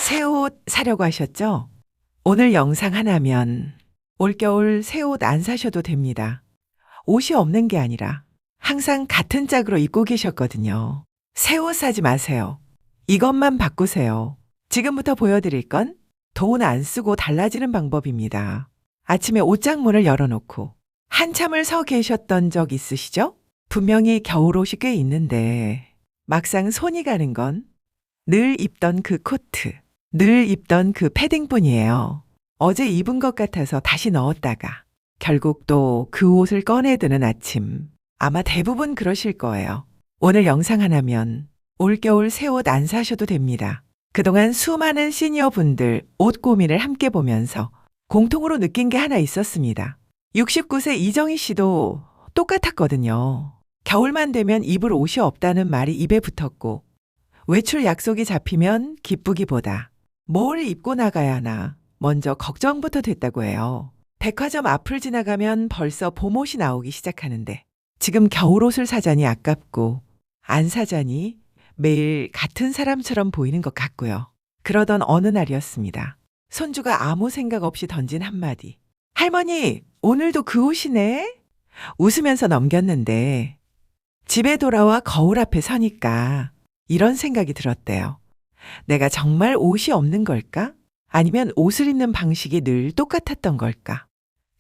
새 옷 사려고 하셨죠? 오늘 영상 하나면 올겨울 새 옷 안 사셔도 됩니다. 옷이 없는 게 아니라 항상 같은 짝으로 입고 계셨거든요. 새 옷 사지 마세요. 이것만 바꾸세요. 지금부터 보여드릴 건 돈 안 쓰고 달라지는 방법입니다. 아침에 옷장문을 열어놓고 한참을 서 계셨던 적 있으시죠? 분명히 겨울옷이 꽤 있는데 막상 손이 가는 건 늘 입던 그 코트, 늘 입던 그 패딩뿐이에요. 어제 입은 것 같아서 다시 넣었다가 결국 또 그 옷을 꺼내드는 아침. 아마 대부분 그러실 거예요. 오늘 영상 하나면 올겨울 새 옷 안 사셔도 됩니다. 그동안 수많은 시니어분들 옷 고민을 함께 보면서 공통으로 느낀 게 하나 있었습니다. 69세 이정희 씨도 똑같았거든요. 겨울만 되면 입을 옷이 없다는 말이 입에 붙었고 외출 약속이 잡히면 기쁘기보다 뭘 입고 나가야 하나 먼저 걱정부터 됐다고 해요. 백화점 앞을 지나가면 벌써 봄옷이 나오기 시작하는데 지금 겨울옷을 사자니 아깝고 안 사자니 매일 같은 사람처럼 보이는 것 같고요. 그러던 어느 날이었습니다. 손주가 아무 생각 없이 던진 한마디. 할머니, 오늘도 그 옷이네? 웃으면서 넘겼는데 집에 돌아와 거울 앞에 서니까 이런 생각이 들었대요. 내가 정말 옷이 없는 걸까? 아니면 옷을 입는 방식이 늘 똑같았던 걸까?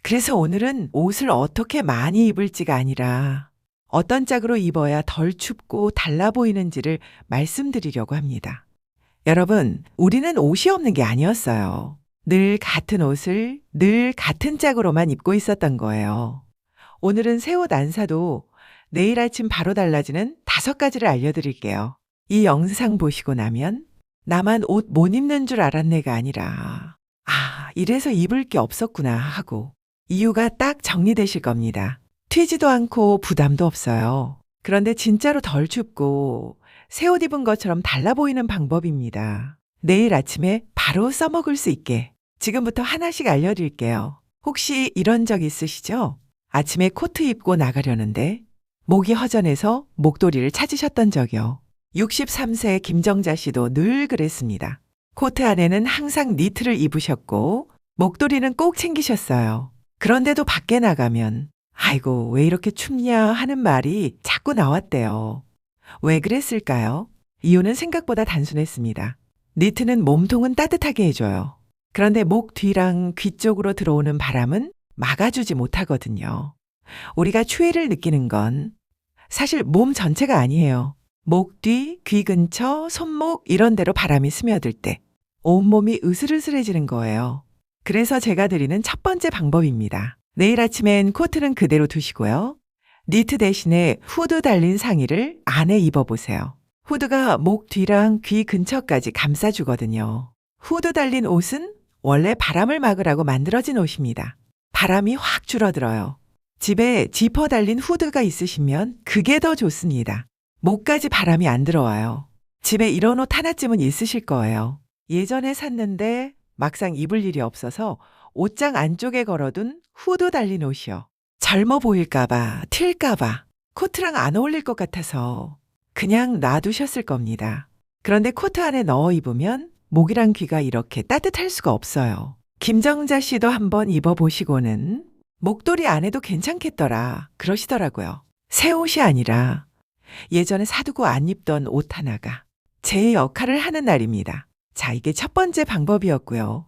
그래서 오늘은 옷을 어떻게 많이 입을지가 아니라 어떤 짝으로 입어야 덜 춥고 달라 보이는지를 말씀드리려고 합니다. 여러분, 우리는 옷이 없는 게 아니었어요. 늘 같은 옷을 늘 같은 짝으로만 입고 있었던 거예요. 오늘은 새 옷 안 사도 내일 아침 바로 달라지는 5가지를 알려드릴게요. 이 영상 보시고 나면 나만 옷 못 입는 줄 알았네가 아니라 이래서 입을 게 없었구나 하고 이유가 딱 정리되실 겁니다. 튀지도 않고 부담도 없어요. 그런데 진짜로 덜 춥고 새 옷 입은 것처럼 달라 보이는 방법입니다. 내일 아침에 바로 써먹을 수 있게 지금부터 하나씩 알려드릴게요. 혹시 이런 적 있으시죠? 아침에 코트 입고 나가려는데 목이 허전해서 목도리를 찾으셨던 적이요. 63세 김정자 씨도 늘 그랬습니다. 코트 안에는 항상 니트를 입으셨고 목도리는 꼭 챙기셨어요. 그런데도 밖에 나가면 아이고 왜 이렇게 춥냐 하는 말이 자꾸 나왔대요. 왜 그랬을까요? 이유는 생각보다 단순했습니다. 니트는 몸통은 따뜻하게 해줘요. 그런데 목 뒤랑 귀 쪽으로 들어오는 바람은 막아주지 못하거든요. 우리가 추위를 느끼는 건 사실 몸 전체가 아니에요. 목 뒤, 귀 근처, 손목 이런 데로 바람이 스며들 때 온몸이 으슬으슬해지는 거예요. 그래서 제가 드리는 첫 번째 방법입니다. 내일 아침엔 코트는 그대로 두시고요. 니트 대신에 후드 달린 상의를 안에 입어보세요. 후드가 목 뒤랑 귀 근처까지 감싸주거든요. 후드 달린 옷은 원래 바람을 막으라고 만들어진 옷입니다. 바람이 확 줄어들어요. 집에 지퍼 달린 후드가 있으시면 그게 더 좋습니다. 목까지 바람이 안 들어와요. 집에 이런 옷 하나쯤은 있으실 거예요. 예전에 샀는데 막상 입을 일이 없어서 옷장 안쪽에 걸어둔 후드 달린 옷이요. 젊어 보일까봐, 튈까봐, 코트랑 안 어울릴 것 같아서 그냥 놔두셨을 겁니다. 그런데 코트 안에 넣어 입으면 목이랑 귀가 이렇게 따뜻할 수가 없어요. 김정자 씨도 한번 입어보시고는 목도리 안 해도 괜찮겠더라 그러시더라고요. 새 옷이 아니라 예전에 사두고 안 입던 옷 하나가 제 역할을 하는 날입니다. 자, 이게 첫 번째 방법이었고요.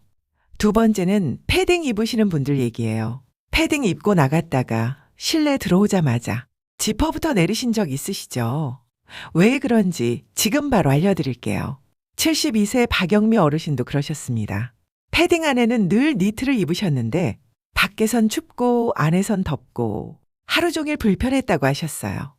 두 번째는 패딩 입으시는 분들 얘기예요. 패딩 입고 나갔다가 실내 들어오자마자 지퍼부터 내리신 적 있으시죠? 왜 그런지 지금 바로 알려드릴게요. 72세 박영미 어르신도 그러셨습니다. 패딩 안에는 늘 니트를 입으셨는데 밖에선 춥고 안에선 덥고 하루 종일 불편했다고 하셨어요.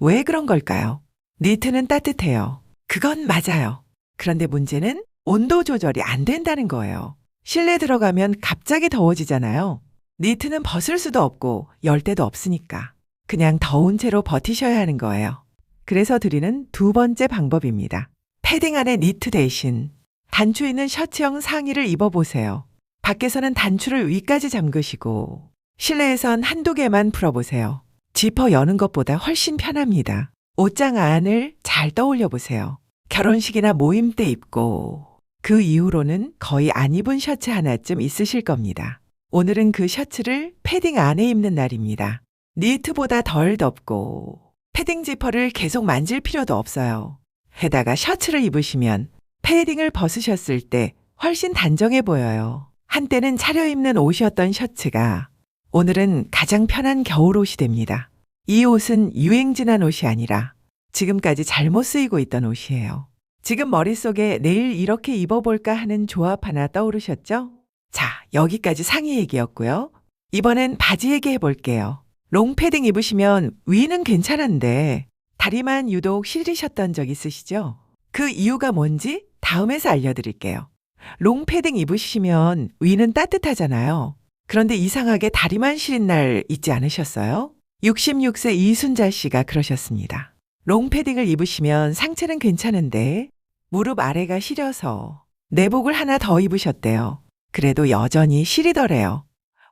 왜 그런 걸까요? 니트는 따뜻해요. 그건 맞아요. 그런데 문제는 온도 조절이 안 된다는 거예요. 실내 들어가면 갑자기 더워지잖아요. 니트는 벗을 수도 없고 열 데도 없으니까 그냥 더운 채로 버티셔야 하는 거예요. 그래서 드리는 두 번째 방법입니다. 패딩 안에 니트 대신 단추 있는 셔츠형 상의를 입어보세요. 밖에서는 단추를 위까지 잠그시고 실내에선 한두 개만 풀어보세요. 지퍼 여는 것보다 훨씬 편합니다. 옷장 안을 잘 떠올려 보세요. 결혼식이나 모임 때 입고 그 이후로는 거의 안 입은 셔츠 하나쯤 있으실 겁니다. 오늘은 그 셔츠를 패딩 안에 입는 날입니다. 니트보다 덜 덥고 패딩 지퍼를 계속 만질 필요도 없어요. 게다가 셔츠를 입으시면 패딩을 벗으셨을 때 훨씬 단정해 보여요. 한때는 차려입는 옷이었던 셔츠가 오늘은 가장 편한 겨울옷이 됩니다. 이 옷은 유행 지난 옷이 아니라 지금까지 잘못 쓰이고 있던 옷이에요. 지금 머릿속에 내일 이렇게 입어볼까 하는 조합 하나 떠오르셨죠? 자, 여기까지 상의 얘기였고요. 이번엔 바지 얘기해 볼게요. 롱패딩 입으시면 위는 괜찮은데 다리만 유독 시리셨던 적 있으시죠? 그 이유가 뭔지 다음에서 알려드릴게요. 롱패딩 입으시면 위는 따뜻하잖아요. 그런데 이상하게 다리만 시린 날 있지 않으셨어요? 66세 이순자 씨가 그러셨습니다. 롱패딩을 입으시면 상체는 괜찮은데 무릎 아래가 시려서 내복을 하나 더 입으셨대요. 그래도 여전히 시리더래요.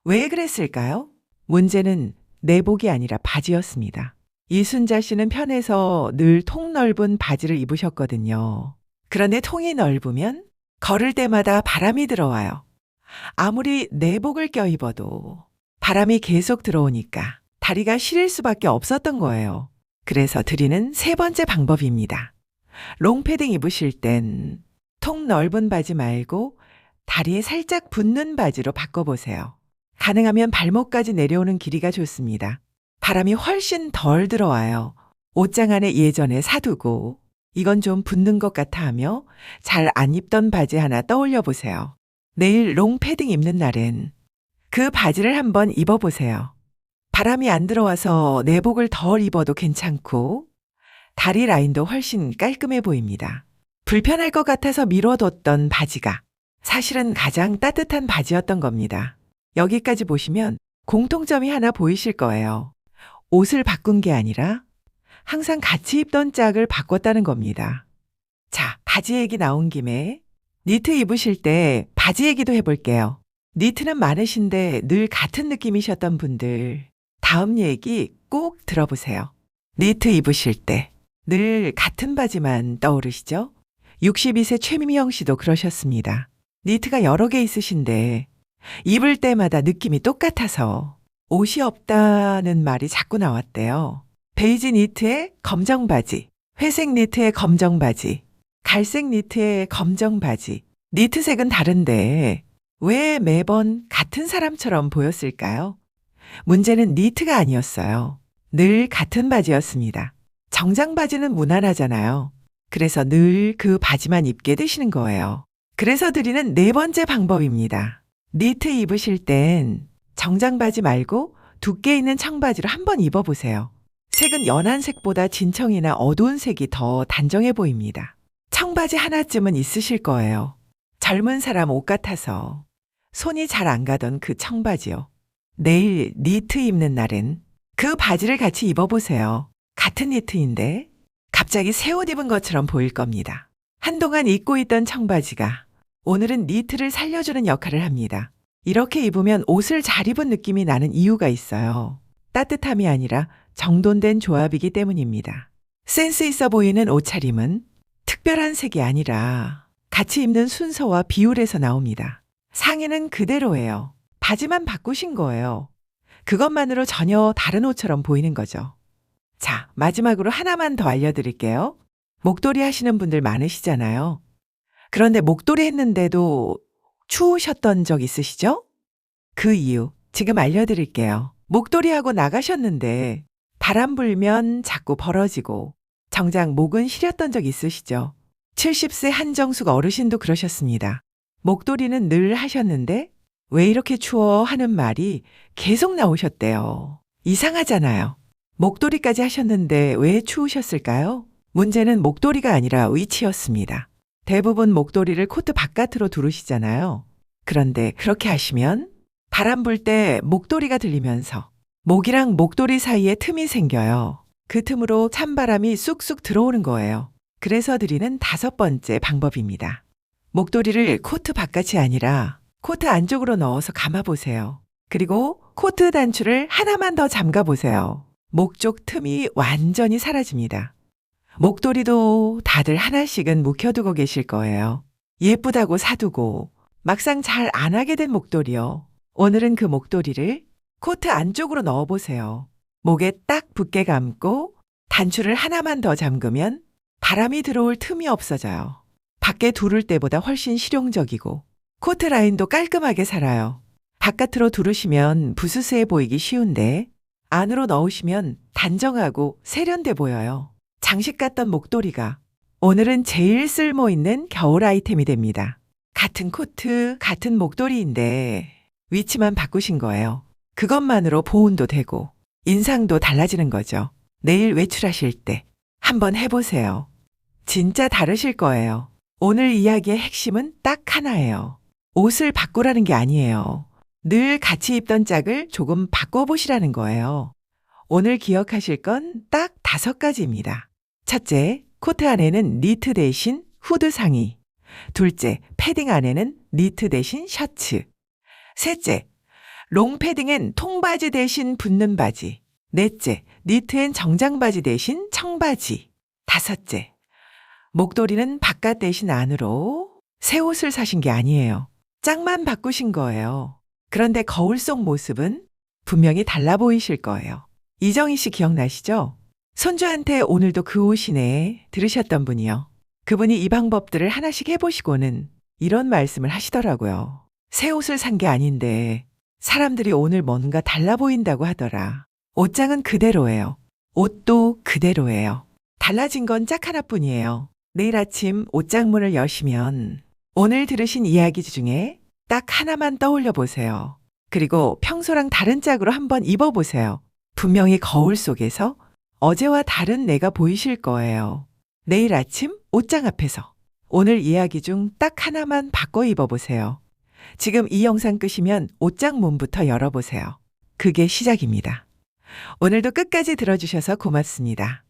왜 그랬을까요? 문제는 내복이 아니라 바지였습니다. 이순자 씨는 편해서 늘 통 넓은 바지를 입으셨거든요. 그런데 통이 넓으면 걸을 때마다 바람이 들어와요. 아무리 내복을 껴입어도 바람이 계속 들어오니까 다리가 시릴 수밖에 없었던 거예요. 그래서 드리는 세 번째 방법입니다. 롱패딩 입으실 땐 통 넓은 바지 말고 다리에 살짝 붙는 바지로 바꿔보세요. 가능하면 발목까지 내려오는 길이가 좋습니다. 바람이 훨씬 덜 들어와요. 옷장 안에 예전에 사두고 이건 좀 붙는 것 같아 하며 잘 안 입던 바지 하나 떠올려 보세요. 내일 롱패딩 입는 날엔 그 바지를 한번 입어보세요. 바람이 안 들어와서 내복을 덜 입어도 괜찮고 다리 라인도 훨씬 깔끔해 보입니다. 불편할 것 같아서 미뤄뒀던 바지가 사실은 가장 따뜻한 바지였던 겁니다. 여기까지 보시면 공통점이 하나 보이실 거예요. 옷을 바꾼 게 아니라 항상 같이 입던 짝을 바꿨다는 겁니다. 자, 바지 얘기 나온 김에 니트 입으실 때 바지 얘기도 해볼게요. 니트는 많으신데 늘 같은 느낌이셨던 분들, 다음 얘기 꼭 들어보세요. 니트 입으실 때 늘 같은 바지만 떠오르시죠? 62세 최미영 씨도 그러셨습니다. 니트가 여러 개 있으신데 입을 때마다 느낌이 똑같아서 옷이 없다는 말이 자꾸 나왔대요. 베이지 니트에 검정 바지, 회색 니트에 검정 바지, 갈색 니트에 검정 바지. 니트색은 다른데 왜 매번 같은 사람처럼 보였을까요? 문제는 니트가 아니었어요. 늘 같은 바지였습니다. 정장 바지는 무난하잖아요. 그래서 늘 그 바지만 입게 되시는 거예요. 그래서 드리는 네 번째 방법입니다. 니트 입으실 땐 정장 바지 말고 두께 있는 청바지로 한번 입어보세요. 색은 연한 색보다 진청이나 어두운 색이 더 단정해 보입니다. 청바지 하나쯤은 있으실 거예요. 젊은 사람 옷 같아서 손이 잘 안 가던 그 청바지요. 내일 니트 입는 날은 그 바지를 같이 입어보세요. 같은 니트인데 갑자기 새 옷 입은 것처럼 보일 겁니다. 한동안 입고 있던 청바지가 오늘은 니트를 살려주는 역할을 합니다. 이렇게 입으면 옷을 잘 입은 느낌이 나는 이유가 있어요. 따뜻함이 아니라 정돈된 조합이기 때문입니다. 센스 있어 보이는 옷차림은 특별한 색이 아니라 같이 입는 순서와 비율에서 나옵니다. 상의는 그대로예요. 바지만 바꾸신 거예요. 그것만으로 전혀 다른 옷처럼 보이는 거죠. 자, 마지막으로 하나만 더 알려드릴게요. 목도리 하시는 분들 많으시잖아요. 그런데 목도리 했는데도 추우셨던 적 있으시죠? 그 이유 지금 알려드릴게요. 목도리하고 나가셨는데 바람 불면 자꾸 벌어지고 정작 목은 시렸던 적 있으시죠? 70세 한정숙 어르신도 그러셨습니다. 목도리는 늘 하셨는데 왜 이렇게 추워 하는 말이 계속 나오셨대요. 이상하잖아요. 목도리까지 하셨는데 왜 추우셨을까요? 문제는 목도리가 아니라 위치였습니다. 대부분 목도리를 코트 바깥으로 두르시잖아요. 그런데 그렇게 하시면 바람 불 때 목도리가 들리면서 목이랑 목도리 사이에 틈이 생겨요. 그 틈으로 찬바람이 쑥쑥 들어오는 거예요. 그래서 드리는 다섯 번째 방법입니다. 목도리를 코트 바깥이 아니라 코트 안쪽으로 넣어서 감아보세요. 그리고 코트 단추를 하나만 더 잠가보세요. 목 쪽 틈이 완전히 사라집니다. 목도리도 다들 하나씩은 묵혀두고 계실 거예요. 예쁘다고 사두고 막상 잘 안 하게 된 목도리요. 오늘은 그 목도리를 코트 안쪽으로 넣어보세요. 목에 딱 붙게 감고 단추를 하나만 더 잠그면 바람이 들어올 틈이 없어져요. 밖에 두를 때보다 훨씬 실용적이고 코트 라인도 깔끔하게 살아요. 바깥으로 두르시면 부스스해 보이기 쉬운데 안으로 넣으시면 단정하고 세련돼 보여요. 장식 같던 목도리가 오늘은 제일 쓸모 있는 겨울 아이템이 됩니다. 같은 코트, 같은 목도리인데 위치만 바꾸신 거예요. 그것만으로 보온도 되고 인상도 달라지는 거죠. 내일 외출하실 때 한번 해보세요. 진짜 다르실 거예요. 오늘 이야기의 핵심은 딱 하나예요. 옷을 바꾸라는 게 아니에요. 늘 같이 입던 짝을 조금 바꿔보시라는 거예요. 오늘 기억하실 건 딱 5가지입니다. 첫째, 코트 안에는 니트 대신 후드 상의. 둘째, 패딩 안에는 니트 대신 셔츠. 셋째, 롱패딩엔 통바지 대신 붙는 바지. 넷째, 니트엔 정장바지 대신 청바지. 다섯째, 목도리는 바깥 대신 안으로 새 옷을 사신 게 아니에요. 짝만 바꾸신 거예요. 그런데 거울 속 모습은 분명히 달라 보이실 거예요. 이정희 씨 기억나시죠? 손주한테 오늘도 그 옷이네 들으셨던 분이요. 그분이 이 방법들을 하나씩 해보시고는 이런 말씀을 하시더라고요. 새 옷을 산 게 아닌데 사람들이 오늘 뭔가 달라 보인다고 하더라. 옷장은 그대로예요. 옷도 그대로예요. 달라진 건 짝 하나뿐이에요. 내일 아침 옷장 문을 여시면 오늘 들으신 이야기 중에 딱 하나만 떠올려 보세요. 그리고 평소랑 다른 짝으로 한번 입어보세요. 분명히 거울 속에서 어제와 다른 내가 보이실 거예요. 내일 아침 옷장 앞에서 오늘 이야기 중 딱 하나만 바꿔 입어보세요. 지금 이 영상 끄시면 옷장 문부터 열어보세요. 그게 시작입니다. 오늘도 끝까지 들어주셔서 고맙습니다.